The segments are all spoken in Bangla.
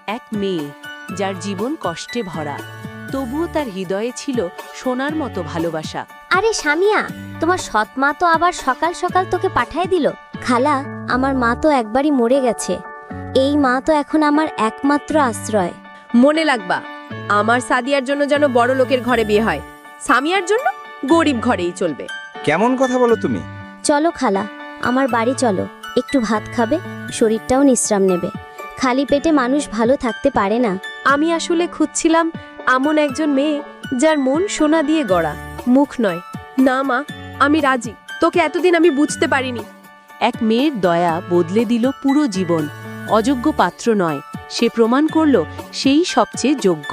এক মেয়ে যার জীবন কষ্টে ভরা, তবুও তার হৃদয়ে ছিল সোনার মতো ভালোবাসা। আরে সামিয়া, তোমার সৎ মা তো আবার সকাল সকাল তোকে পাঠায় দিল। খালা, আমার মা তো একবারই মরে গেছে। এই মা তো এখন আমার একমাত্র আশ্রয়। মনে লাগবা, আমার সাদিয়ার জন্য যেন বড় লোকের ঘরে বিয়ে হয়, সামিয়ার জন্য গরিব ঘরেই চলবে। কেমন কথা বলো তুমি? চলো খালা, আমার বাড়ি চলো, একটু ভাত খাবে, শরীরটাও বিশ্রাম নেবে। খালি পেটে মানুষ ভালো থাকতে পারে না। আমি আসলে খুঁজছিলাম এমন একজন মেয়ে যার মন সোনা দিয়ে গড়া, মুখ নয়। না মা, আমি রাজি। তোকে এতদিন আমি বুঝতে পারিনি। এক মেয়ের দয়া বদলে দিল পুরো জীবন। অযোগ্য পাত্র নয়, সে প্রমাণ করল সেই সবচেয়ে যোগ্য।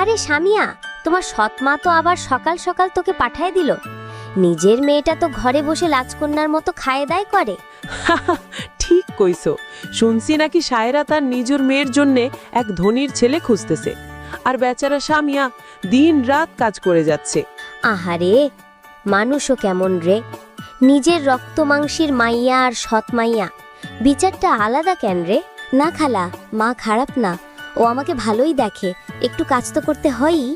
আরে সামিয়া, তোমার সৎ মা তো আবার সকাল সকাল তোকে পাঠায় দিল। নিজের মেয়েটা তো ঘরে বসে লাজকন্যার মতো খায় দায় করে। ঠিক কইছো। শুনছি নাকি সায়রা তার নিজের মেয়ের জন্যে এক ধনীর ছেলে খুঁজতেছে, আর বেচারা সামিয়া দিন রাত কাজ করে যাচ্ছে। আহারে, মানুষও কেমন রে! নিজের রক্ত মাংসের মাইয়া আর সৎ মাইয়া, বিচারটা আলাদা কেন রে? না খালা, মা খারাপ না, ও আমাকে ভালোই দেখে, একটু কাজ তো করতে হয়ই।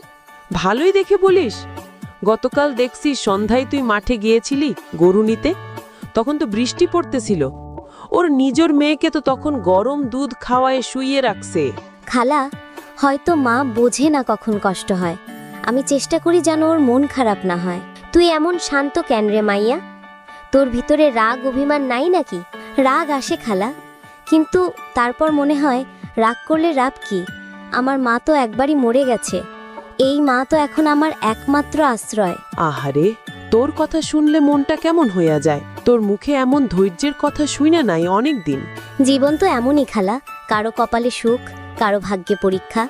ভালোই দেখে বলিস? গতকাল দেখছি সন্ধ্যায় তুই মাঠে গিয়েছিলি গরু নিতে, তখন তো বৃষ্টি পড়তেছিল। ওর নিজের মেয়েকে তো তখন গরম দুধ খাওয়ায় শুইয়ে রাখছে। খালা, হয়তো মা বোঝে না কখন কষ্ট হয়। আমি চেষ্টা করি যেন ওর মন খারাপ না হয়। তুই এমন শান্ত কেন রে মাইয়া? তোর ভিতরে রাগ অভিমান নাই নাকি? রাগ আসে খালা, কিন্তু তারপর মনে হয় রাগ করলে লাভ কি? আমার মা তো একবারই মরে গেছে। এই মা তো এখন আমার একমাত্র আশ্রয়। আহারে, তোর কথা শুনলে মনটা কেমন হইয়া যায়। তোর মুখে এমন ধৈর্যের কথা শুইনা নাই অনেক দিন। জীবন তো এমনই খালা, কারো কপালে সুখ, কারো ভাগ্যে পরীক্ষা।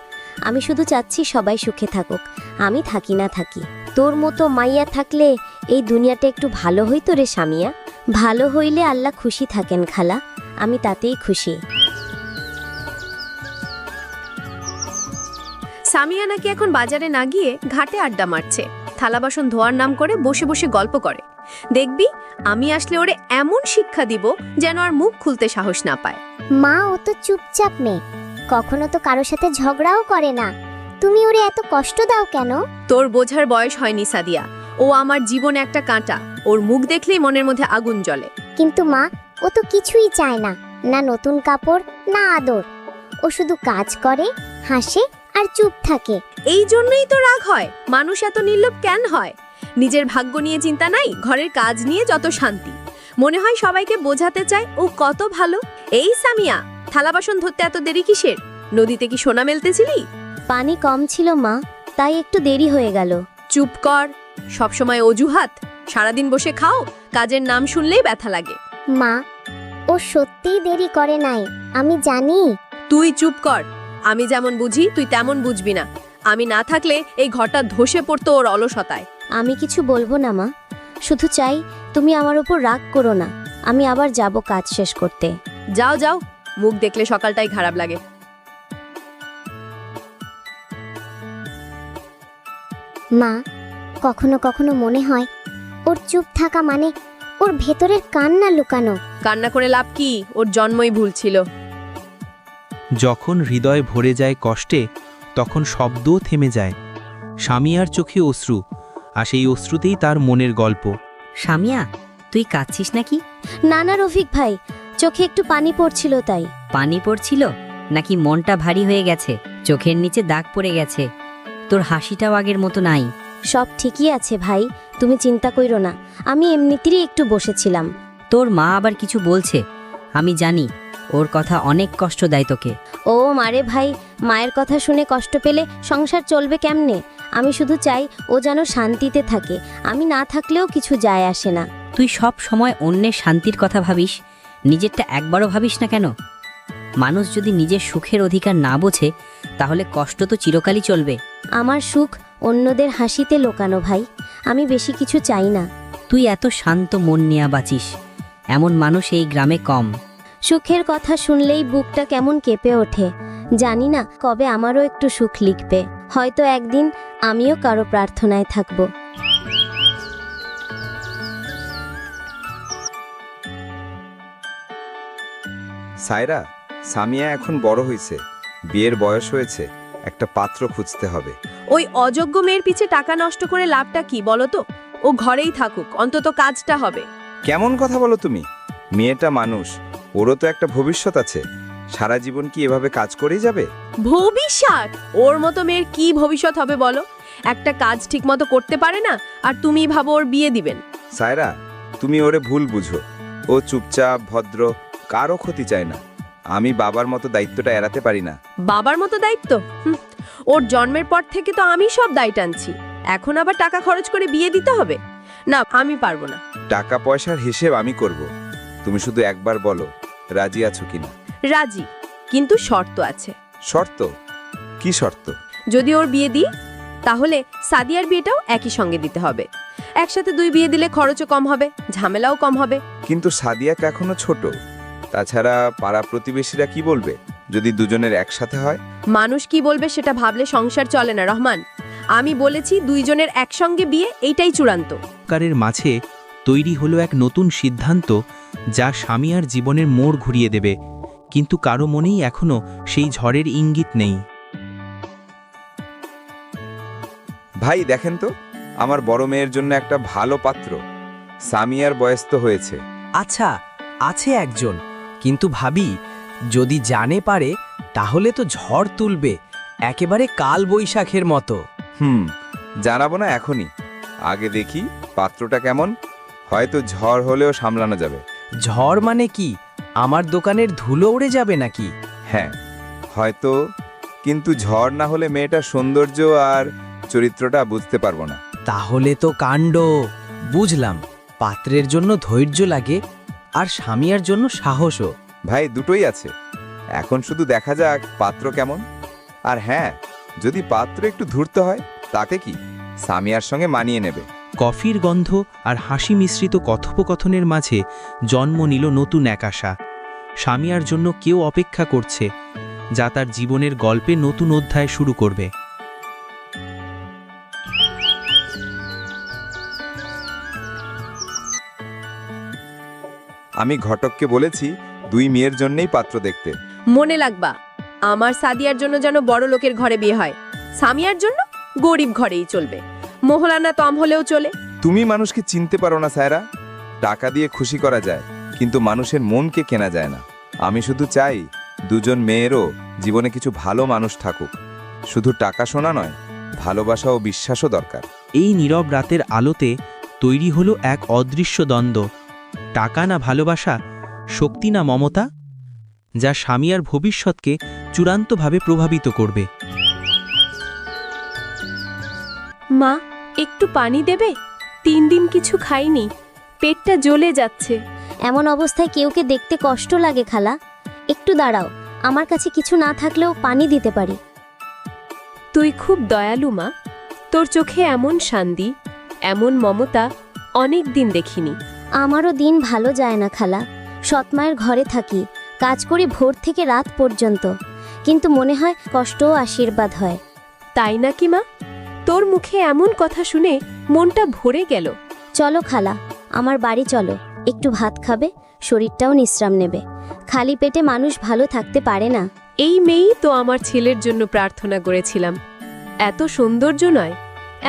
আমি শুধু চাচ্ছি সবাই সুখে থাকুক, আমি থাকি না থাকি। তোর মতো মাইয়া থাকলে এই দুনিয়াটা একটু ভালো হইতো রে সামিয়া। ভালো হইলে আল্লাহ খুশি থাকেন খালা, আমি তাতেই খুশি। সামিয়া নাকি এখন বাজারে না গিয়ে ঘাটে আড্ডা মারছে, থালা বাসন ধোয়ার নাম করে বসে বসে গল্প করে। দেখবি, আমি আসলে ওরে এমন শিক্ষা দিব যেন আর মুখ খুলতে সাহস না পায়। মা, ও তো চুপচাপ মেয়ে, কখনো তো কারোর সাথে ঝগড়াও করে না। তুমি ওরে এত কষ্ট দাও কেন? তোর বোঝার বয়স হয়নি সাদিয়া, ও আমার জীবন একটা কাঁটা। ওর মুখ দেখলেই মনের মধ্যে আগুন জ্বলে। কিন্তু মা, ও তো কিছুই চায় না, না নতুন কাপড়, না আদর। ও শুধু কাজ করে, হাসে আর চুপ থাকে। এই জন্যই তো রাগ হয়। মানুষ এত নির্লোভ কেন হয়? নিজের ভাগ্য নিয়ে চিন্তা নাই, ঘরের কাজ নিয়ে যত শান্তি। মনে হয় সবাইকে বোঝাতে চায় ও কত ভালো। এই সামিয়া, থালা বাসন ধরতে এত দেরি কিসের? নদীতে কি সোনা মেলতেছিলি? পানি কম ছিল মা, তাই একটু দেরি হয়ে গেল। চুপ কর, সবসময় অজুহাত। সারাদিন বসে খাও, কাজের নাম শুনলেই ব্যথা লাগে। মা, ও সত্যিই দেরি করে নাই, আমি জানি। তুই চুপ কর। আমি যেমন বুঝি তুই তেমন বুঝবি না। আমি না থাকলে এই ঘরটা ধসে পড়তো ওর অলসতায়। আমি কিছু বলবো না মা, শুধু চাই তুমি আমার উপর রাগ করো না। আমি আবার যাব কাজ শেষ করতে। যাও যাও, মুখ দেখলে সকালটাই খারাপ লাগে। মা, কখনো কখনো মনে হয় ওর চুপ থাকা মানে ওর ভেতরের কান্না লুকানো। কান্না করে লাভ কি? ওর জন্মই ভুল ছিল। যখন হৃদয় ভরে যায় কষ্টে, তখন শব্দও থেমে যায়। সামিয়ার চোখে অশ্রু, আর সেই অশ্রুতেই তার মনের গল্প। সামিয়া, তুই কাঁদছিস নাকি? না না রফিক ভাই, চোখে একটু পানি পড়ছিল তাই। পানি পড়ছিল নাকি মনটা ভারী হয়ে গেছে? চোখের নিচে দাগ পড়ে গেছে, তোর হাসিটাও আগের মতো নাই। সব ঠিকই আছে ভাই, তুমি চিন্তা কইরো না, আমি এমনিতেই একটু বসেছিলাম। তোর মা আবার কিছু বলছে? আমি জানি ওর কথা অনেক কষ্ট দেয় তোকে। ও মারে ভাই, মায়ের কথা শুনে কষ্ট পেলে সংসার চলবে কেমনে? আমি শুধু চাই ও যেন শান্তিতে থাকে, আমি না থাকলেও কিছু যায় আসে না। তুই সব সময় অন্যের শান্তির কথা ভাবিস, নিজেরটা একবারও ভাবিস না কেন? মানুষ যদি নিজের সুখের অধিকার না বোঝে, তাহলে কষ্ট তো চিরকালই চলবে। আমার সুখ অন্যদের হাসিতে লোকানো ভাই, আমি বেশি কিছু চাই না। তুই এত শান্ত মন নিয়ে বাঁচিস, এমন মানুষ এই গ্রামে কম। সুখের কথা শুনলেই বুকটা কেমন কেঁপে ওঠে। জানি না কবে আমারও একটু সুখ লিখবে। হয়তো একদিন আমিও কারো প্রার্থনায় থাকব। সায়রা, সামিয়া এখন বড় হয়েছে, বিয়ের বয়স হয়েছে, একটা পাত্র খুঁজতে হবে। ওই অযোগ্য মেয়ের পিছে টাকা নষ্ট করে লাভটা কি বলো তো? ও ঘরেই থাকুক, অন্তত কাজটা হবে। কেমন কথা বলো তুমি? মেয়েটা মানুষ, ওরও তো একটা ভবিষ্যৎ আছে। সারা জীবন কি এভাবে কাজ করেই যাবে? ভবিষ্যৎ? ওর মতো মেয়ের কি ভবিষ্যৎ হবে বলো? একটা কাজ ঠিকমতো করতে পারে না, আর তুমি ভাবো ওর বিয়ে দিবেন? সায়রা, তুমি ওরে ভুল বুঝো। ও চুপচাপ, ভদ্র, কারো ক্ষতি চায় না। আমি বাবার মতো দায়িত্বটা এড়াতে পারি না। বাবার মতো দায়িত্ব? ওর জন্মের পর থেকে তো আমি সব দায় টানছি, এখন আবার টাকা খরচ করে বিয়ে দিতে হবে? না, আমি পারবো না। টাকা পয়সার হিসেব আমি করব। তুমি শুধু একবার বলো রাজি আছো কিনা। রাজি, কিন্তু শর্ত আছে। শর্ত? কি শর্ত? যদি ওর বিয়ে দিই, তাহলে সাদিয়ার বিয়েটাও একই সঙ্গে দিতে হবে। একসাথে 2 বিয়ে দিলে খরচও কম হবে, ঝামেলাও কম হবে। কিন্তু সাদিয়াকে এখনো ছোট। তাছাড়া পাড়া প্রতিবেশীরা কি বলবে যদি দুজনের একসাথে হয়? মানুষ কি বলবে সেটা ভাবলে সংসার চলে না রহমান। আমি বলেছি 2 জনের একসঙ্গে বিয়ে, এইটাই চূড়ান্ত। কারের মাঝে তৈরি হলো এক নতুন সিদ্ধান্ত, যা সামিয়ার জীবনের মোড় ঘুরিয়ে দেবে, কিন্তু কারো মনেই এখনো সেই ঝড়ের ইঙ্গিত নেই। ভাই দেখেন তো, আমার বড় মেয়ের জন্য একটা ভালো পাত্র। সামিয়ার বয়স তো হয়েছে। আচ্ছা, আছে একজন, কিন্তু ভাবি যদি জানে পারে তাহলে তো ঝড় তুলবে, একেবারে কাল বৈশাখের মতো। জানাবো না এখনই, আগে দেখি পাত্রটা কেমন। হয়তো ঝড় হলেও সামলানো যাবে। ঝড় মানে কি? আমার দোকানের ধুলো উড়ে যাবে নাকি? হ্যাঁ হয়তো, কিন্তু ঝড় না হলে মেয়েটার সৌন্দর্য আর চরিত্রটা বুঝতে পারবো না। তাহলে তো কাণ্ড। বুঝলাম, পাত্রের জন্য ধৈর্য লাগে আর স্বামীর জন্য সাহসও। ভাই দুটোই আছে, এখন শুধু দেখা যাক পাত্র কেমন। আর হ্যাঁ, যদি পাত্র একটু ধূর্ত হয় তাকে কি, সামিয়ার সঙ্গে মানিয়ে নেবে। কফির গন্ধ আর হাসি মিশ্রিত কথোপকথনের মাঝে জন্ম নিল নতুন এক আশা। সামিয়ার জন্য কেউ অপেক্ষা করছে, যা তার জীবনের গল্পে নতুন অধ্যায় শুরু করবে। আমি ঘটককে বলেছি 2 মেয়ের জন্যই পাত্র দেখতে। মনে লাগবা, আমার সাদিয়ার জন্য যেন বড় লোকের ঘরে বিয়ে হয়, সামিয়ার জন্য গরিব ঘরেই চলবে। মোহলানা তম হলেও চলে। তুমি মানুষকে চিনতে পারো না সায়রা। টাকা দিয়ে খুশি করা যায়, কিন্তু মানুষের মনকে কেনা যায় না। আমি শুধু চাই 2 মেয়েরও জীবনে কিছু ভালো মানুষ থাকুক। শুধু টাকা শোনা নয়, ভালোবাসা ও বিশ্বাসও দরকার। এই নীরব রাতের আলোতে তৈরি হলো এক অদৃশ্য দ্বন্দ্ব। টাকা না ভালোবাসা, শক্তি না মমতা, যা সামিয়ার ভবিষ্যৎকে চূড়ান্তভাবে প্রভাবিত করবে। মা, একটু পানি দেবে? 3 দিন কিছু খাইনি, পেটটা জ্বলে যাচ্ছে। এমন অবস্থায় কেউকে দেখতে কষ্ট লাগে খালা। একটু দাঁড়াও, আমার কাছে কিছু না থাকলেও পানি দিতে পারি। তুই খুব দয়ালু মা, তোর চোখে এমন শান্তি, এমন মমতা অনেক দিন দেখিনি। আমারও দিন ভালো যায় না খালা। সৎমায়ের ঘরে থাকি, কাজ করি ভোর থেকে রাত পর্যন্ত, কিন্তু মনে হয় কষ্টও আশীর্বাদ হয়। তাই নাকি মা? তোর মুখে এমন কথা শুনে মনটা ভরে গেল। চলো খালা, আমার বাড়ি চলো, একটু ভাত খাবে, শরীরটাও বিশ্রাম নেবে। খালি পেটে মানুষ ভালো থাকতে পারে না। এই মেয়েই তো আমার ছেলের জন্য প্রার্থনা করেছিলাম। এত সৌন্দর্য নয়,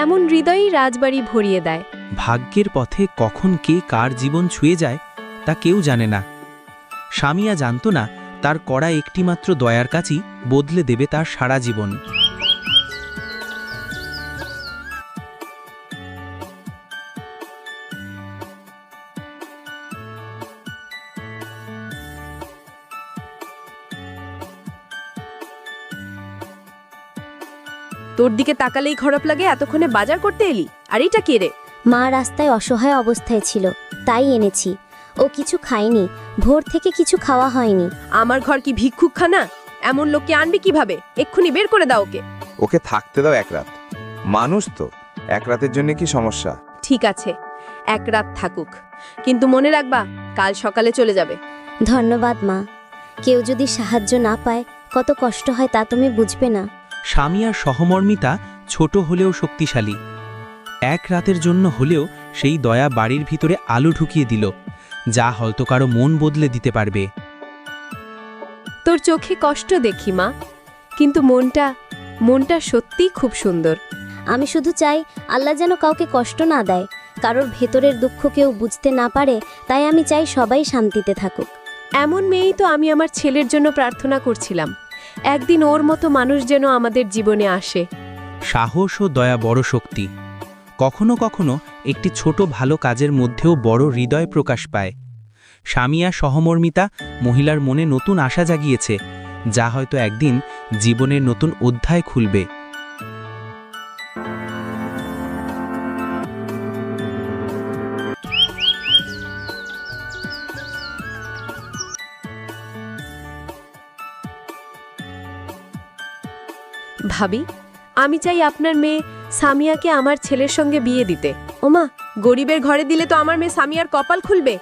এমন হৃদয়ই রাজবাড়ি ভরিয়ে দেয়। ভাগ্যের পথে কখন কে কার জীবন ছুঁয়ে যায় তা কেউ জানে না। সামিয়া জানত না তার করা একটিমাত্র দয়ার কাজই বদলে দেবে তার সারা জীবন। তোর দিকে তাকালেই খারাপ লাগে, এতক্ষণে বাজার করতে এলি? আর এটা কে রে? মা রাস্তায় অসহায় অবস্থায় ছিল, তাই এনেছি। ও কিছু খায়নি, ভোর থেকে কিছু খাওয়া হয়নি। আমার ঘর কি ভিক্ষুকখানা? এমন লোককে আনবি কিভাবে? এক্ষুনি বের করে দাও ওকে। ওকে থাকতে দাও 1 রাত। মানুষ তো, 1 রাতের জন্য কি সমস্যা? ঠিক আছে, 1 রাত থাকুক, কিন্তু মনে রাখবা কাল সকালে চলে যাবে। ধন্যবাদ মা। কেউ যদি সাহায্য না পায় কত কষ্ট হয় তা তুমি বুঝবে না। সামিয়ার সহমর্মিতা ছোট হলেও শক্তিশালী। এক রাতের জন্য হলেও সেই দয়া বাড়ির ভিতরে আলো ঢুকিয়ে দিল, যা হয়তো কারো মন বদলে দিতে পারবে। তোর চোখে কষ্ট দেখি মা, কিন্তু মনটা সত্যিই খুব সুন্দর। আমি শুধু চাই আল্লাহ যেন কাউকে কষ্ট না দেয়, কারোর ভেতরের দুঃখ কেউ বুঝতে না পারে, তাই আমি চাই সবাই শান্তিতে থাকুক। এমন মেয়েই তো আমি আমার ছেলের জন্য প্রার্থনা করছিলাম, একদিন ওর মতো মানুষ যেন আমাদের জীবনে আসে। সাহস ও দয়া বড় শক্তি। কখনো কখনো একটি ছোট ভালো কাজের মধ্যেও বড় হৃদয় প্রকাশ পায়। সামিয়া সহমর্মিতা মহিলার মনে নতুন আশা জাগিয়েছে, যা হয়তো একদিন জীবনের নতুন অধ্যায় খুলবে। ভাবি, আমি চাই আপনার মেয়ে সামিয়াকে আমার ছেলের সঙ্গে বিয়ে দিতে। ওমা, গরিবের ঘরে দিলে তো আমার মেয়ে সামিয়ার কপাল খুলবে।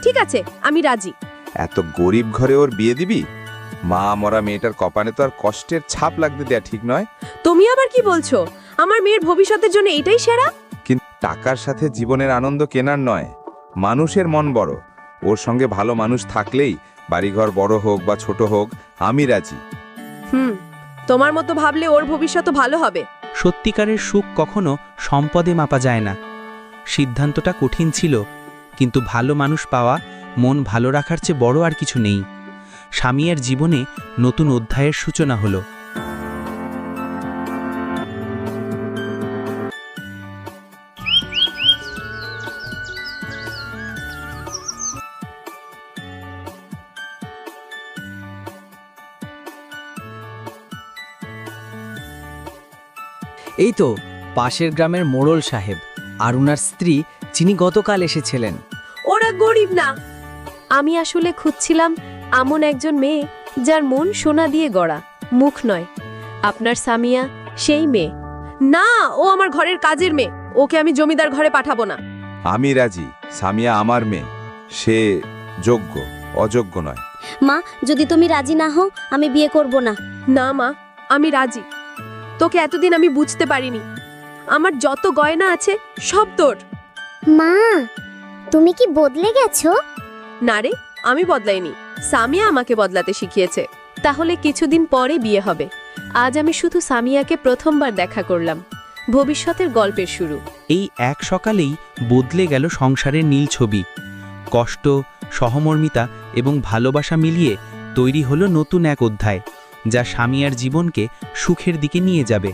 ঠিক আছে, আমি রাজি। এত গরিব ঘরে ওর বিয়ে দিবি? মা মরা মেয়েটার কপালে তো আর কষ্টের ছাপ লাগতে দেয়া ঠিক নয়। তুমি আবার কি বলছো? আমার মেয়ের ভবিষ্যতের জন্য এটাই সেরা। কিন্তু টাকার সাথে জীবনের আনন্দ কেনার নয়, মানুষের মন বড়। ওর সঙ্গে ভালো মানুষ থাকলেই বাড়িঘর বড় হোক বা ছোট হোক, আমি রাজি। তোমার মতো ভাবলে ওর ভবিষ্যৎ ভালো হবে। সত্যিকারের সুখ কখনো সম্পদে মাপা যায় না। সিদ্ধান্তটা কঠিন ছিল, কিন্তু ভালো মানুষ পাওয়া, মন ভালো রাখার চেয়ে বড় আর কিছু নেই। সামিয়ার জীবনে নতুন অধ্যায়ের সূচনা হলো। এই তো পাশের গ্রামের মোড়ল সাহেব আর উনার স্ত্রী, যিনি গতকাল এসেছিলেন। ওরা গরিব না। আমি আসলে খুঁজছিলাম এমন একজন মেয়ে যার মন সোনা দিয়ে গড়া, মুখ নয়। আপনার সামিয়া সেই মেয়ে না। ও আমার ঘরের কাজের মেয়ে, ওকে আমি জমিদার ঘরে পাঠাবো না। আমি রাজি। সামিয়া আমার মেয়ে, সে যোগ্য, অযোগ্য নয়। মা, যদি তুমি রাজি না হও, আমি বিয়ে করব না। না মা, আমি রাজি। তোকে এতদিন আমি বুঝতে পারিনি। আমার যত গয়না আছে সব তোর। মা, তুমি কি বদলে গেছো? না রে, আমি বদলাইনি। সামিয়া আমাকে বদলাতে শিখিয়েছে। তাহলে কিছুদিন পরে বিয়ে হবে। আজ আমি শুধু সামিয়াকে প্রথমবার দেখা করলাম। ভবিষ্যতের গল্পের শুরু। এই এক সকালেই বদলে গেল সংসারের নীল ছবি। কষ্ট, সহমর্মিতা এবং ভালোবাসা মিলিয়ে তৈরি হলো নতুন এক অধ্যায়, যা সামিয়ার জীবনকে সুখের দিকে নিয়ে যাবে।